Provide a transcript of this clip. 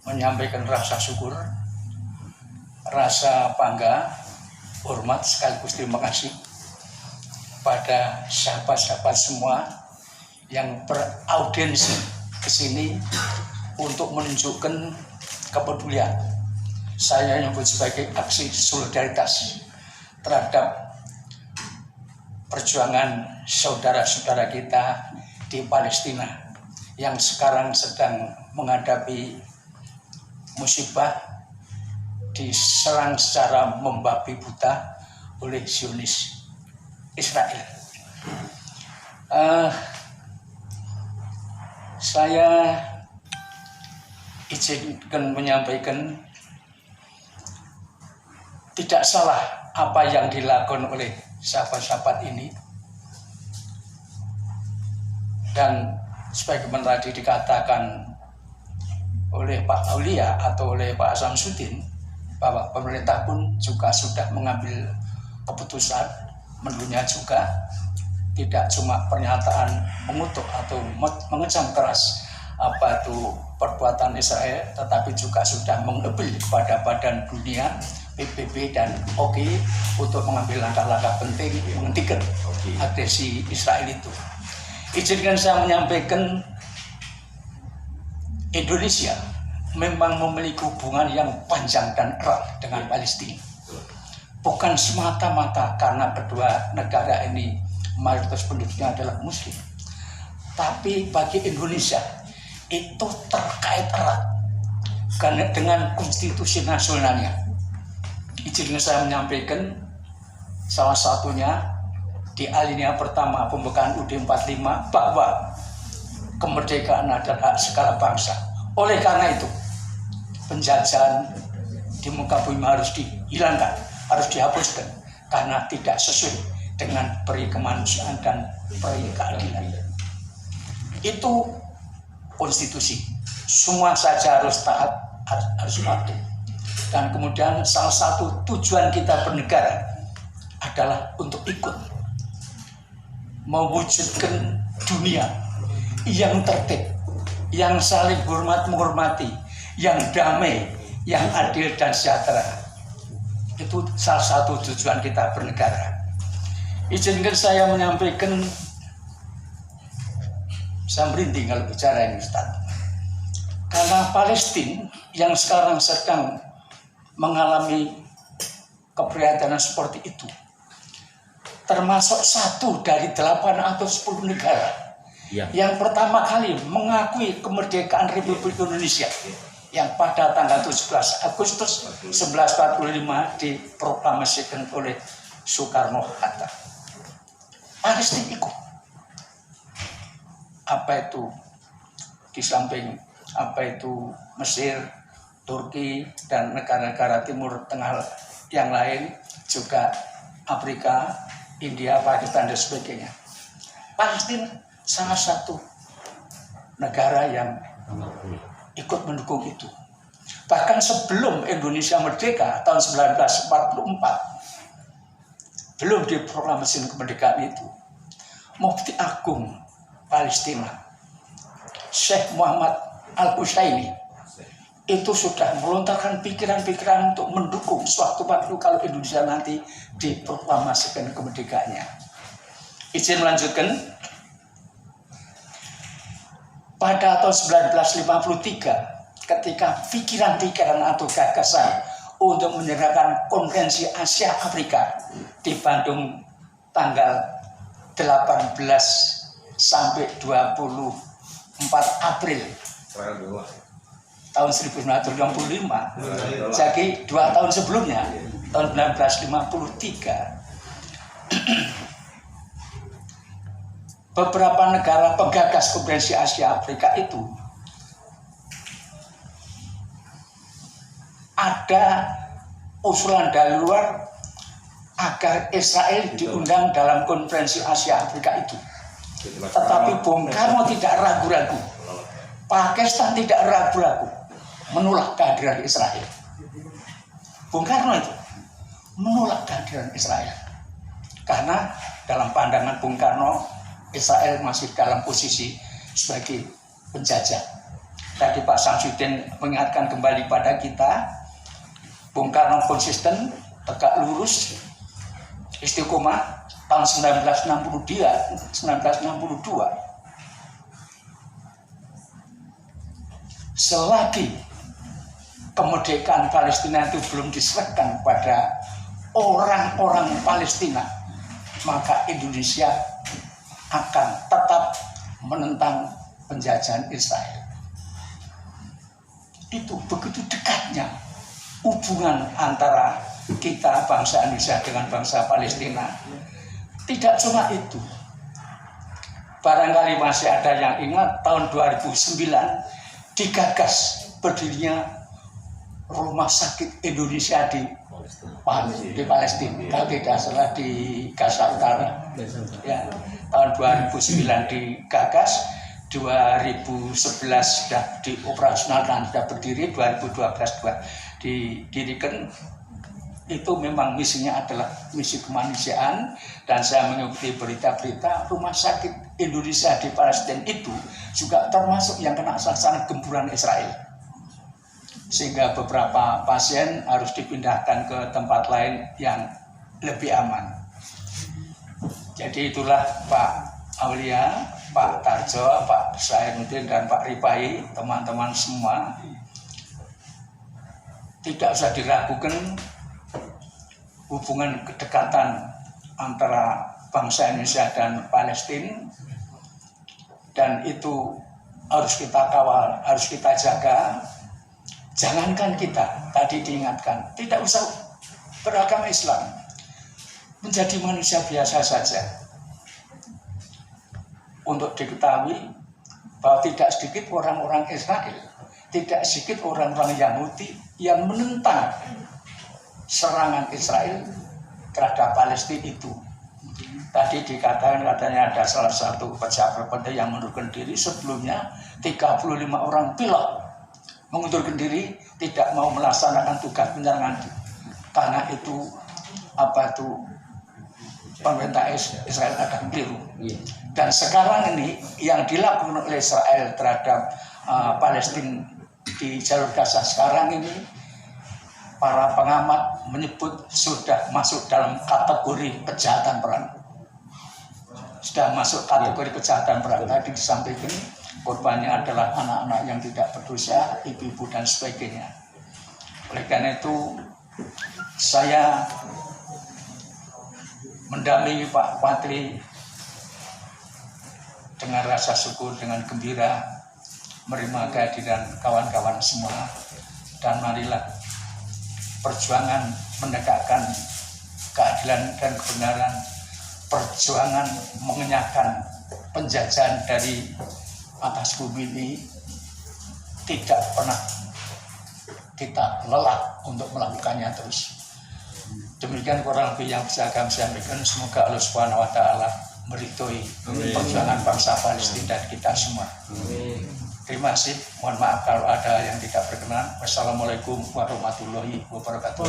menyampaikan rasa syukur, rasa bangga, hormat sekaligus terima kasih pada sahabat-sahabat semua yang beraudiensi ke sini untuk menunjukkan kepedulian. Saya nyebut sebagai aksi solidaritas terhadap perjuangan saudara-saudara kita di Palestina yang sekarang sedang menghadapi musibah, diserang secara membabi buta oleh Zionis Israel. Saya izinkan menyampaikan tidak salah apa yang dilakukan oleh sahabat-sahabat ini, dan sebagaimana tadi dikatakan oleh Pak Aulia atau oleh Pak Samsudin bahwa pemerintah pun juga sudah mengambil keputusan, menurutnya juga tidak cuma pernyataan mengutuk atau mengecam keras apa itu perbuatan Israel, tetapi juga sudah mengambil kepada badan dunia, PBB dan OG untuk mengambil langkah-langkah penting menghentikan agresi Israel itu. Izinkan saya menyampaikan, Indonesia memang memiliki hubungan yang panjang dan erat dengan Palestina. Bukan semata-mata karena kedua negara ini mayoritas penduduknya adalah Muslim, tapi bagi Indonesia itu terkait erat karena dengan konstitusi nasionalnya. Izinkan saya menyampaikan salah satunya di alinea pertama pembukaan UUD 45 bahwa kemerdekaan adalah hak segala bangsa. Oleh karena itu, penjajahan di muka bumi harus dihilangkan, harus dihapuskan karena tidak sesuai dengan peri kemanusiaan dan peri keadilan. Itu konstitusi. Semua saja harus taat, harus patuh. Dan kemudian salah satu tujuan kita bernegara adalah untuk ikut mewujudkan dunia yang tertib, yang saling hormat menghormati, yang damai, yang adil dan sejahtera. Itu salah satu tujuan kita bernegara. Izinkan saya menyampaikan, saya merinding kalau bicara ini, Ustaz. Karena Palestina yang sekarang sedang mengalami keprihatinan seperti itu, termasuk satu dari 8 atau 10 negara yang pertama kali mengakui kemerdekaan Republik Indonesia yang pada tanggal 17 Agustus 1945 diproklamasikan oleh Soekarno-Hatta. Palestina ikut. Apa itu di samping apa itu Mesir, Turki dan negara-negara Timur Tengah yang lain, juga Afrika, India, Pakistan dan sebagainya. Palestina salah satu negara yang ikut mendukung itu. Bahkan sebelum Indonesia merdeka tahun 1944, belum diproklamasikan kemerdekaan itu, Mufti Agung Palestina, Syekh Muhammad Al-Husayni, itu sudah melontarkan pikiran-pikiran untuk mendukung suatu waktu kalau Indonesia nanti diproklamasikan kemerdekaannya. Izin melanjutkan, pada tahun 1953, ketika pikiran-pikiran atau gagasan untuk menyerahkan Konferensi Asia Afrika di Bandung tanggal 18 sampai 24 April tahun 1965, jadi 2 tahun sebelumnya, tahun 1953, beberapa negara penggagas Konferensi Asia Afrika itu ada usulan dari luar agar Israel diundang dalam Konferensi Asia Afrika itu. Tetapi Bung Karno tidak ragu-ragu, Pakistan tidak ragu-ragu menolak kehadiran Israel. Bung Karno itu menolak kehadiran Israel karena dalam pandangan Bung Karno, Israel masih dalam posisi sebagai penjajah Tadi Pak Samsudin mengingatkan kembali pada kita, Bung Karno konsisten, tegak lurus, istiqomah. Tahun 1962 selagi kemerdekaan Palestina itu belum diserahkan pada orang-orang Palestina, maka Indonesia akan tetap menentang penjajahan Israel. Itu begitu dekatnya hubungan antara kita bangsa Indonesia dengan bangsa Palestina. Tidak cuma itu, barangkali masih ada yang ingat tahun 2009 digagas berdirinya Rumah Sakit Indonesia di Palestina, kalau tidak salah di Gaza Utara. Ya, tahun 2009 digagas, 2011 sudah dioperasionalkan, sudah berdiri, 2012 didirikan. Itu memang misinya adalah misi kemanusiaan, dan saya mengikuti berita-berita Rumah Sakit Indonesia di Palestina itu juga termasuk yang kena sasaran gempuran Israel, sehingga beberapa pasien harus dipindahkan ke tempat lain yang lebih aman. Jadi itulah Pak Aulia, Pak Tarjo, Pak Zainuddin, dan Pak Ripai, teman-teman semua, tidak usah diragukan hubungan kedekatan antara bangsa Indonesia dan Palestina, dan itu harus kita kawal, harus kita jaga. Jangankan kita, tadi diingatkan, tidak usah beragama Islam, menjadi manusia biasa saja. Untuk diketahui bahwa tidak sedikit orang-orang Israel, tidak sedikit orang-orang Yahudi yang menentang serangan Israel terhadap Palestina itu. Tadi dikatakan katanya ada salah satu pejabat penting yang mengundurkan diri. Sebelumnya 35 orang pilot mengundurkan diri, tidak mau melaksanakan tugas penyerangan karena itu pemerintah Israel akan keliru. Dan sekarang ini yang dilakukan oleh Israel terhadap Palestina di jalur Gaza sekarang ini, para pengamat menyebut sudah masuk dalam kategori kejahatan perang. Sudah masuk kategori kejahatan perang. Tadi disampaikan korbannya adalah anak-anak yang tidak berdosa, ibu-ibu dan sebagainya. Oleh karena itu saya mendampingi Pak Patri dengan rasa syukur, dengan gembira menerima kehadiran kawan-kawan semua, dan marilah perjuangan menegakkan keadilan dan kebenaran, perjuangan mengenyahkan penjajahan dari atas bumi ini tidak pernah kita lelah untuk melakukannya terus. Demikian kurang lebih yang bisa kami sampaikan. Semoga Allah Subhanahu wa Ta'ala meridhoi perjuangan bangsa Palestina dan kita semua. Terima kasih. Mohon maaf kalau ada yang tidak berkenan. Wassalamualaikum warahmatullahi wabarakatuh.